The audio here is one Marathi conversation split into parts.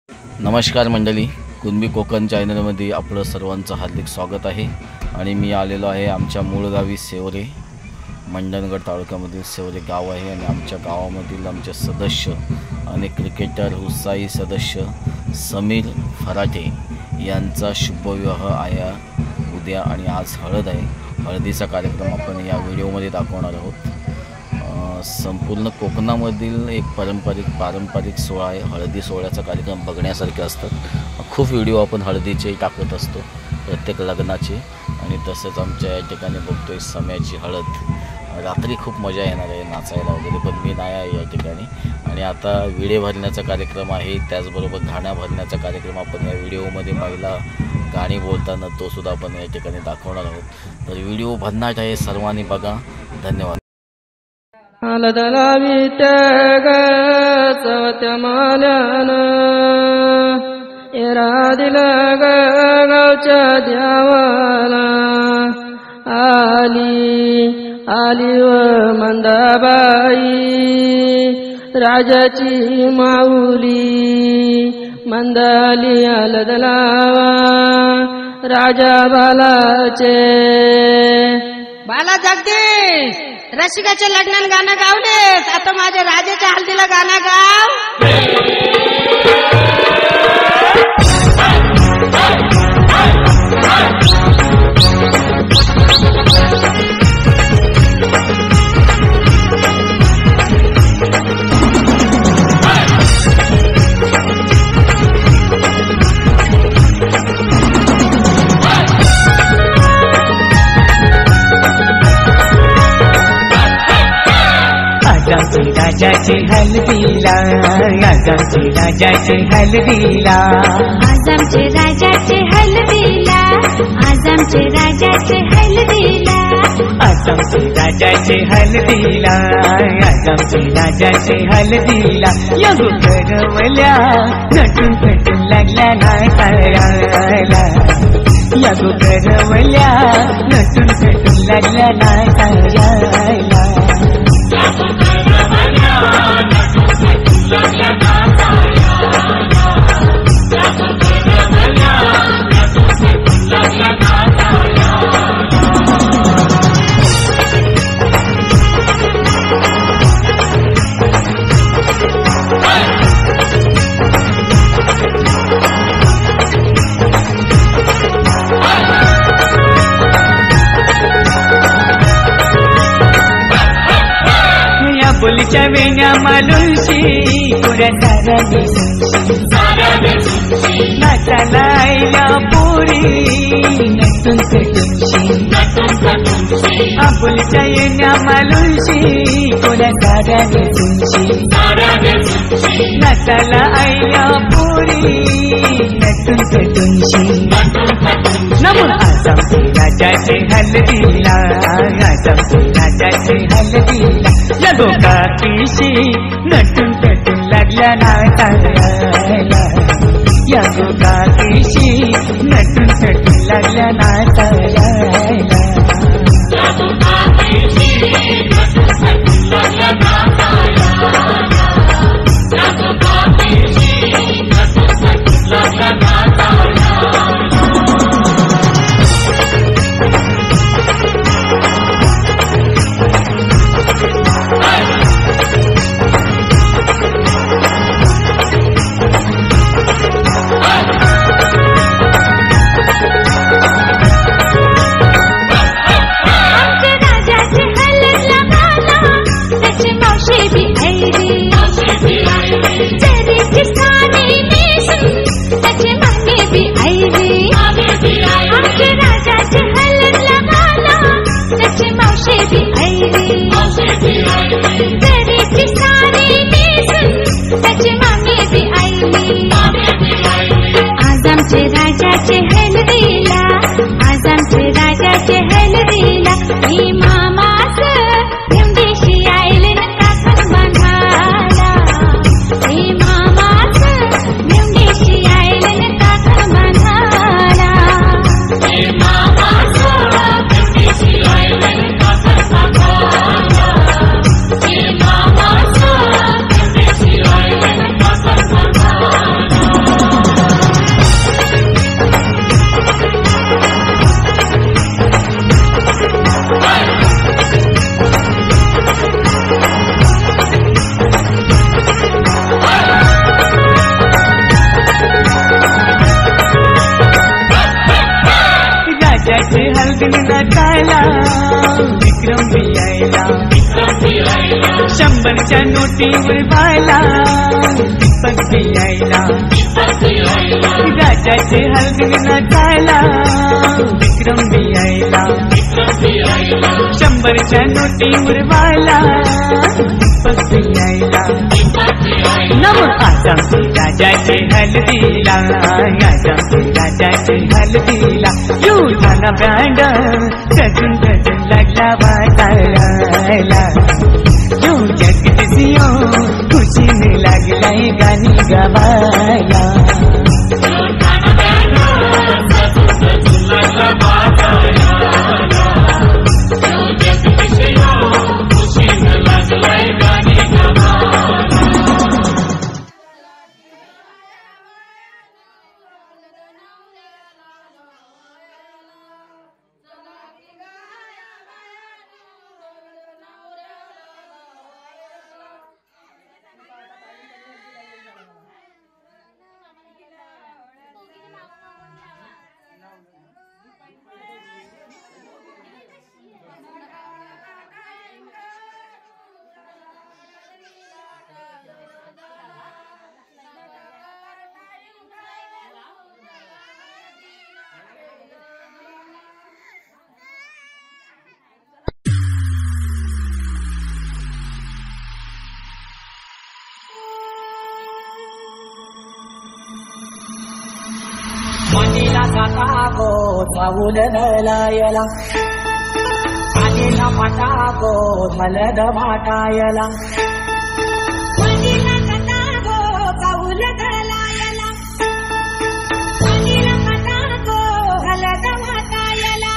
नमस्कार मंडळी, कुणबी कोकण चॅनलमध्ये आपलं सर्वांचं हार्दिक स्वागत आहे। आणि मी आलेलो आहे आमच्या मूळ गावी सेवरे, मंडणगड तालुक्यामधील सेवरे गाव आहे। आणि आमच्या गावामधील आमचे सदस्य आणि क्रिकेटर उत्साही सदस्य समीर फराटे यांचा शुभविवाह आहे उद्या आणि आज हळद आहे। हळदीचा कार्यक्रम आपण या व्हिडिओमध्ये दाखवणार आहोत। संपूर्ण कोकणामधील एक पारंपरिक सोहळा आहे। हळदी सोहळ्याचा कार्यक्रम बघण्यासारखे असतात। खूप व्हिडिओ आपण हळदीचे टाकत असतो, प्रत्येक लग्नाचे। आणि तसेच आमच्या या ठिकाणी बघतोय सम्याची हळद। रात्री खूप मजा येणार आहे नाचायला वगैरे, पण मी नाही आहे या ठिकाणी। आणि आता विडे भरण्याचा कार्यक्रम आहे, त्याचबरोबर घाण्या भरण्याचा कार्यक्रम आपण या व्हिडिओमध्ये पाहिला। गाणी बोलताना तो सुद्धा आपण या ठिकाणी दाखवणार आहोत। तर व्हिडिओ भन्नाट आहे, सर्वांनी बघा। धन्यवाद। हळदला विट्या चवत्या माल्यानं एरा दिला गावच्या द्यावाला आली व मंदाबाई राजाची माऊली मंदाली हळदला राजा बालाचे बाला जगदीश रसिकाच्या लग्नात गाणं गावलेस, आता माझ्या राजाच्या हल्दीला गाणं गाव। राजाची हलदीला आजामचे राजाचे हलदीला आजामचे राजाचे हलदीला आजामचे राजाचे हलदीला आजामचे राजाचे हलदीला आजामचे राजाचे हलदीला यगो करवल्या नटून नटून लागल्या नाचायला यगो करवल्या नटून नटून लागल्या नाचायला बोलीच्या वेण्या मालुशी पुऱ्या नाचाला आईला पुरी नटून कटूनशी बोलीच्या वेण्या मालुशी पुऱ्या साऱ्या नेसूनशी नाचाला आईला पुरी नटून कटूनशी नमून आजामचे राजाचे हलदीला आजामचे राजाचे हलदीला लगो काकीशी नटून नटून लागल्या नाचायला लगो काकीशी नटून नटून लागल्या नाचायला शंभरच्या नोटीवर बाला दीपक द्यायला राजाचे हलगीत नाचायला विक्रम द्यायला शंभरच्या नोटीवर बाला दीपक द्यायला नम आसामचे राजाचे हलदीला आसामचे राजाचे हलदीला युद्धाला बँड गजून गजून लागला वाटायला यो जगदीसियो खुशीने लागलाय गाणी गावायला मनीला काकागो चावूल दलायला आलेला माटागो मलद माटायला मनीला काकागो चावूल दलायला मनीला काकागो हलद माटायला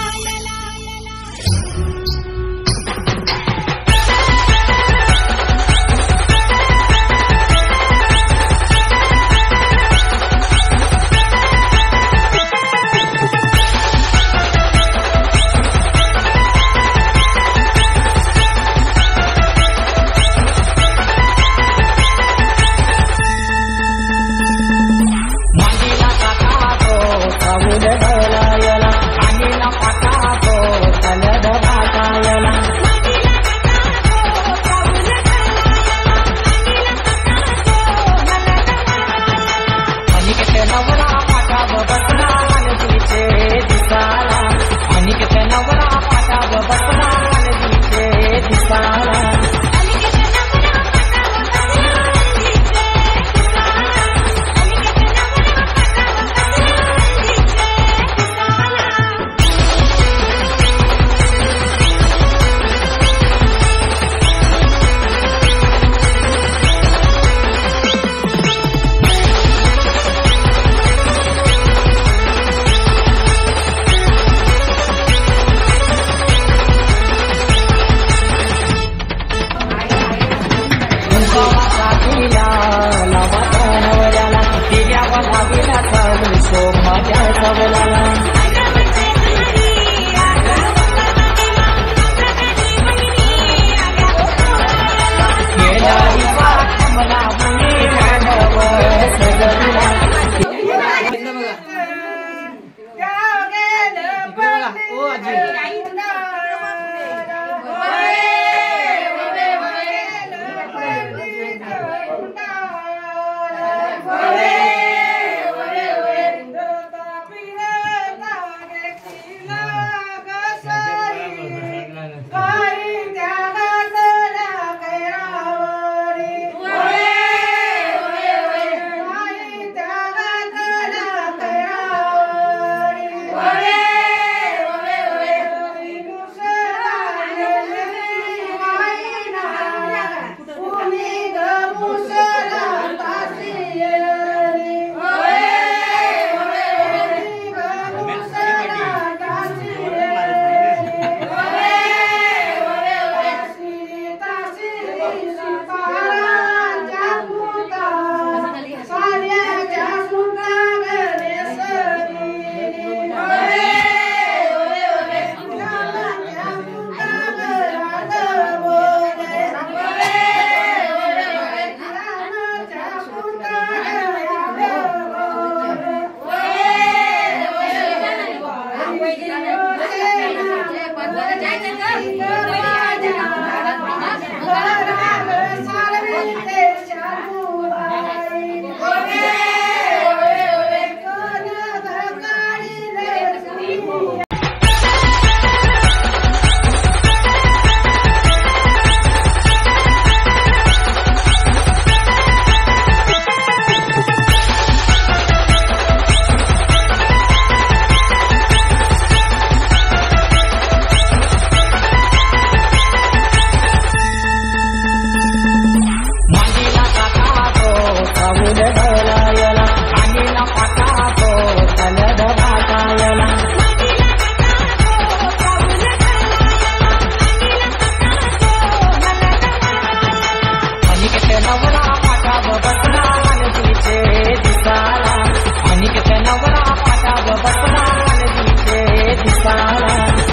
सारा